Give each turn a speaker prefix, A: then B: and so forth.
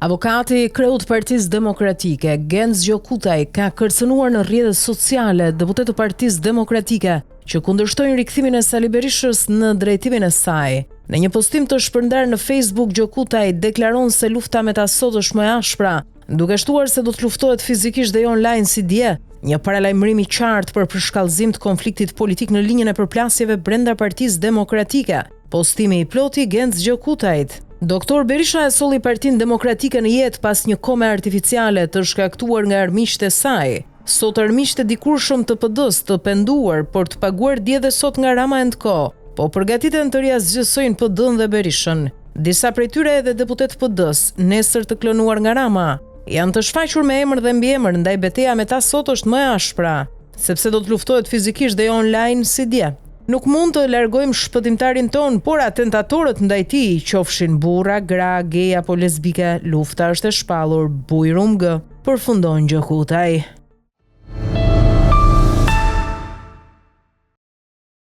A: Avokati kreu të Partisë Demokratike, Genz Gjokutaj, ka kërcënuar në rrjetet sociale deputet të Partisë Demokratike që kundërshtojnë rikthimin e Sali Berishës në drejtimin e saj. Në një postim të shpërndar në Facebook, Gjokutaj deklaron se lufta me ta sot është më e ashpra, duke shtuar se do të luftohet fizikisht dhe jo online si dje, një paralajmërim i qartë për përshkallëzim të konfliktit politik në linjën e përplasjeve brenda Partisë Demokratike. Postimi i ploti Genz Gjokutajt. Doktor Berisha e solli Partinë Demokratike në jetë pas një kome artificiale të shkaktuar nga armiqtë e saj. Sot armiqtë e dikurshëm të PD-s të penduar, por të paguar dje dhe sot nga Rama & Co, po përgatiten të riazgjësojnë PD-n dhe Berishën. Disa prej tyre edhe deputet PD-s, nesër të klonuar nga Rama, janë të shfaqur me emër dhe mbiemër, ndaj betejë me ta sot është më e ashpra, sepse do të luftohet fizikisht dhe jo online si dje. Nuk mund të largojmë shpëtimtarin ton, por atentatorët ndaj tij, qofshin burra, gra, gay apo lesbike, lufta është e shpallur, bujrum g, përfundon Gjokutaj.